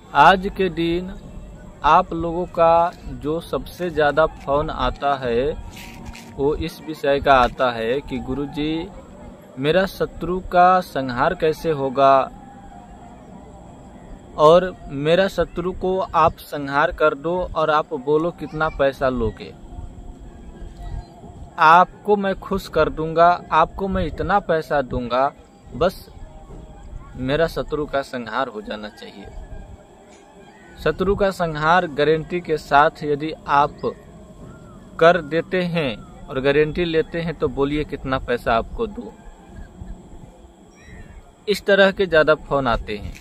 आज के दिन आप लोगों का जो सबसे ज़्यादा फोन आता है वो इस विषय का आता है कि गुरुजी मेरा शत्रु का संहार कैसे होगा और मेरा शत्रु को आप संहार कर दो और आप बोलो कितना पैसा लोगे। आपको मैं खुश कर दूंगा, आपको मैं इतना पैसा दूंगा, बस मेरा शत्रु का संहार हो जाना चाहिए। शत्रु का संहार गारंटी के साथ यदि आप कर देते हैं और गारंटी लेते हैं तो बोलिए कितना पैसा आपको दूं। इस तरह के ज्यादा फोन आते हैं।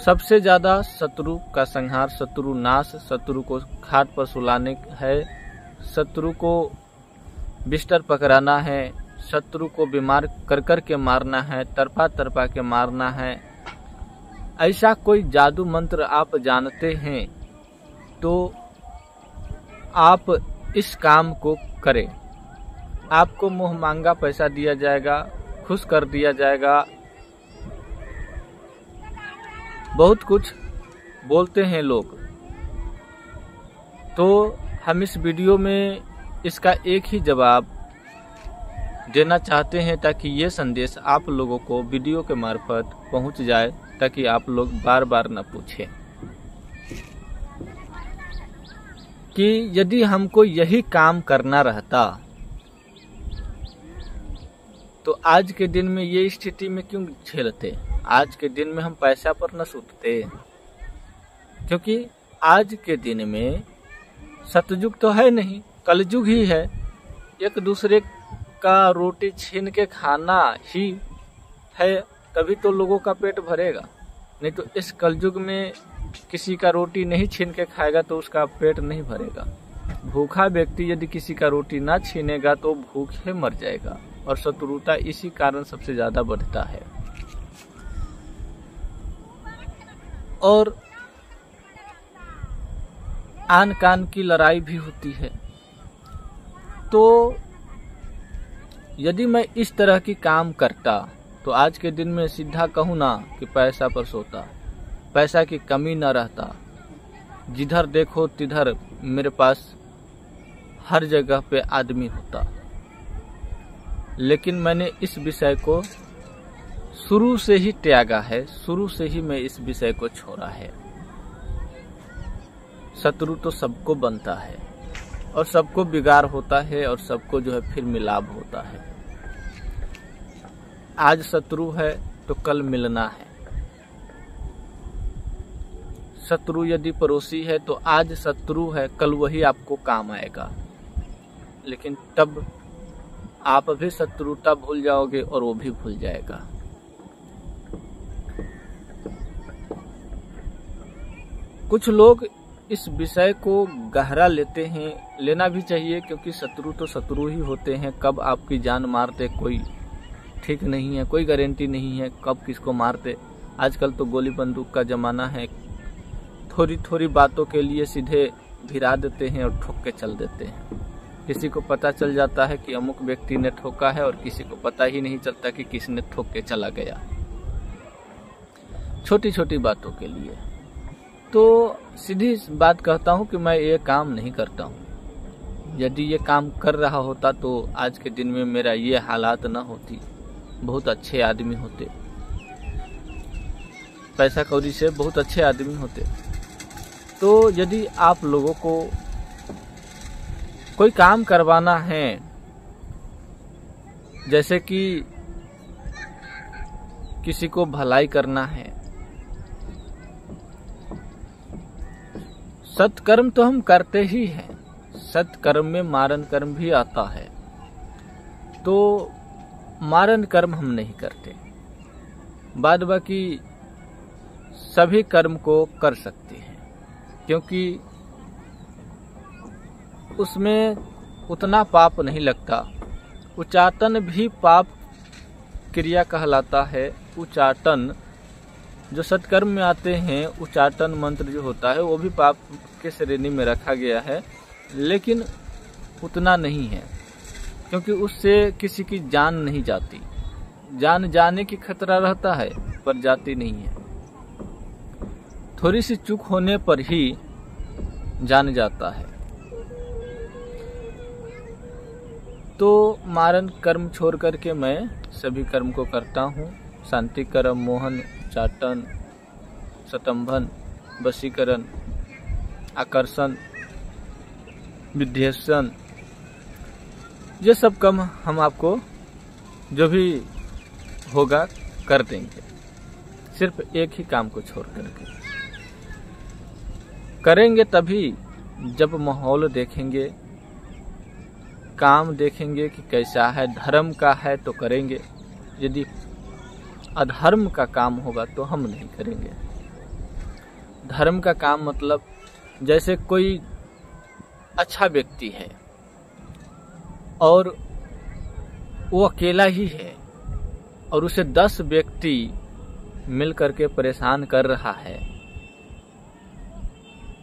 सबसे ज्यादा शत्रु का संहार, शत्रु नाश, शत्रु को खाट पर सुलाने है, शत्रु को बिस्तर पकड़ाना है, शत्रु को बीमार कर कर के मारना है, तरपा तरपा के मारना है। ऐसा कोई जादू मंत्र आप जानते हैं तो आप इस काम को करें। आपको मुंह मांगा पैसा दिया जाएगा, खुश कर दिया जाएगा। बहुत कुछ बोलते हैं लोग, तो हम इस वीडियो में इसका एक ही जवाब देना चाहते हैं ताकि ये संदेश आप लोगों को वीडियो के मार्फत पहुंच जाए, ताकि आप लोग बार बार न पूछें कि यदि हमको यही काम करना रहता तो आज के दिन में ये स्थिति में क्यों झेलते। आज के दिन में हम पैसा पर न सूतते, क्योंकि आज के दिन में सतयुग तो है नहीं, कलयुग ही है। एक दूसरे का रोटी छीन के खाना ही है, तभी तो लोगों का पेट भरेगा। नहीं तो इस कलयुग में किसी का रोटी नहीं छीन के खाएगा तो उसका पेट नहीं भरेगा। भूखा व्यक्ति यदि किसी का रोटी ना छीनेगा तो भूखे मर जाएगा, और शत्रुता इसी कारण सबसे ज्यादा बढ़ता है। और आन कान की लड़ाई भी होती है। तो यदि मैं इस तरह की काम करता तो आज के दिन में सीधा कहूँ ना कि पैसा पर सोता, पैसा की कमी न रहता। जिधर देखो तिधर मेरे पास हर जगह पे आदमी होता। लेकिन मैंने इस विषय को शुरू से ही त्यागा है, शुरू से ही मैं इस विषय को छोड़ा है। शत्रु तो सबको बनता है और सबको बिगाड़ होता है और सबको जो है फिर मिलाप होता है। आज शत्रु है तो कल मिलना है। शत्रु यदि पड़ोसी है तो आज शत्रु है, कल वही आपको काम आएगा। लेकिन तब आप भी शत्रुता भूल जाओगे और वो भी भूल जाएगा। कुछ लोग इस विषय को गहरा लेते हैं, लेना भी चाहिए, क्योंकि शत्रु तो शत्रु ही होते हैं। कब आपकी जान मार दे कोई ठीक नहीं है, कोई गारंटी नहीं है कब किसको मार दे। आजकल तो गोली बंदूक का जमाना है। थोड़ी थोड़ी बातों के लिए सीधे भिरा देते हैं और ठोक के चल देते हैं। किसी को पता चल जाता है कि अमुक व्यक्ति ने ठोका है और किसी को पता ही नहीं चलता कि किसने ठोक के चला गया, छोटी छोटी बातों के लिए। तो सीधी बात कहता हूं कि मैं ये काम नहीं करता हूं। यदि ये काम कर रहा होता तो आज के दिन में मेरा ये हालात न होती। बहुत अच्छे आदमी होते, पैसा कौड़ी से बहुत अच्छे आदमी होते। तो यदि आप लोगों को कोई काम करवाना है, जैसे कि किसी को भलाई करना है, सत्कर्म तो हम करते ही हैं। सत्कर्म में मारन कर्म भी आता है, तो मारन कर्म हम नहीं करते। बाद बाकी सभी कर्म को कर सकते हैं, क्योंकि उसमें उतना पाप नहीं लगता। उच्चाटन भी पाप क्रिया कहलाता है। उच्चाटन जो सत्कर्म में आते हैं, उच्चाटन मंत्र जो होता है वो भी पाप के श्रेणी में रखा गया है, लेकिन उतना नहीं है, क्योंकि उससे किसी की जान नहीं जाती। जान जाने की खतरा रहता है पर जाती नहीं है। थोड़ी सी चूक होने पर ही जान जाता है। तो मारण कर्म छोड़ करके मैं सभी कर्म को करता हूँ। शांति कर्म, मोहन, चाटन, सतंभन, वशीकरण, आकर्षण, विद्वेषण, ये सब कर्म हम आपको जो भी होगा कर देंगे, सिर्फ एक ही काम को छोड़ करके करेंगे। तभी जब माहौल देखेंगे, काम देखेंगे कि कैसा है, धर्म का है तो करेंगे, यदि अधर्म का काम होगा तो हम नहीं करेंगे। धर्म का काम मतलब जैसे कोई अच्छा व्यक्ति है और वो अकेला ही है और उसे 10 व्यक्ति मिल करके परेशान कर रहा है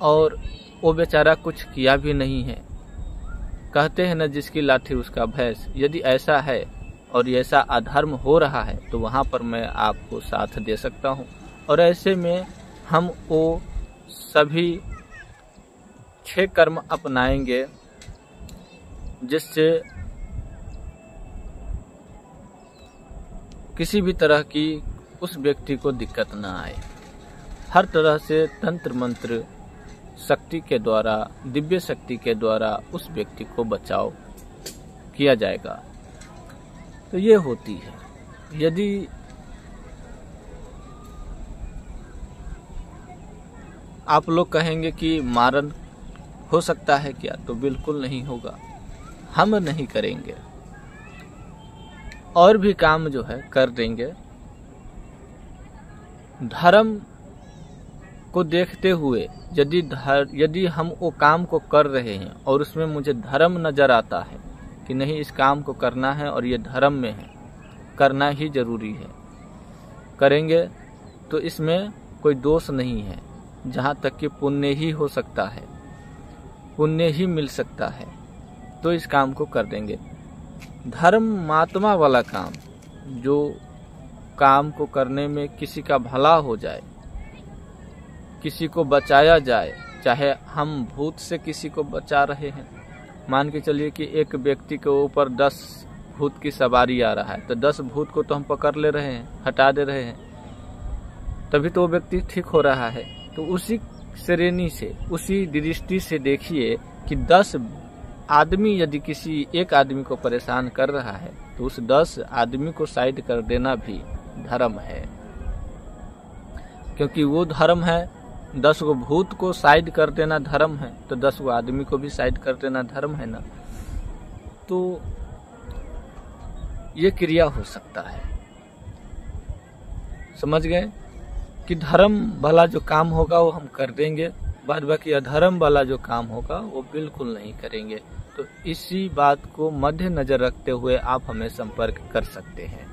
और वो बेचारा कुछ किया भी नहीं है। कहते हैं न, जिसकी लाठी उसका भैंस। यदि ऐसा है और ऐसा अधर्म हो रहा है तो वहाँ पर मैं आपको साथ दे सकता हूँ। और ऐसे में हम वो सभी 6 कर्म अपनाएंगे जिससे किसी भी तरह की उस व्यक्ति को दिक्कत न आए। हर तरह से तंत्र मंत्र शक्ति के द्वारा, दिव्य शक्ति के द्वारा उस व्यक्ति को बचाव किया जाएगा। तो ये होती है। यदि आप लोग कहेंगे कि मारण हो सकता है क्या, तो बिल्कुल नहीं होगा, हम नहीं करेंगे। और भी काम जो है कर देंगे। धर्म को देखते हुए यदि हम वो काम को कर रहे हैं और उसमें मुझे धर्म नजर आता है कि नहीं, इस काम को करना है और ये धर्म में है, करना ही जरूरी है, करेंगे, तो इसमें कोई दोष नहीं है। जहाँ तक कि पुण्य ही हो सकता है, पुण्य ही मिल सकता है, तो इस काम को कर देंगे। धर्मात्मा वाला काम, जो काम को करने में किसी का भला हो जाए, किसी को बचाया जाए, चाहे हम भूत से किसी को बचा रहे हैं। मान के चलिए कि एक व्यक्ति के ऊपर 10 भूत की सवारी आ रहा है, तो 10 भूत को तो हम पकड़ ले रहे हैं, हटा दे रहे हैं, तभी तो वो व्यक्ति ठीक हो रहा है। तो उसी श्रेणी से, उसी दृष्टि से देखिए कि 10 आदमी यदि किसी एक आदमी को परेशान कर रहा है तो उस 10 आदमी को साइड कर देना भी धर्म है, क्योंकि वो धर्म है। 10 गो भूत को साइड कर देना धर्म है, तो 10 गो आदमी को भी साइड कर देना धर्म है ना। तो ये क्रिया हो सकता है। समझ गए कि धर्म वाला जो काम होगा वो हम कर देंगे, बाद बाकी अधर्म वाला जो काम होगा वो बिल्कुल नहीं करेंगे। तो इसी बात को मद्देनजर रखते हुए आप हमें संपर्क कर सकते हैं।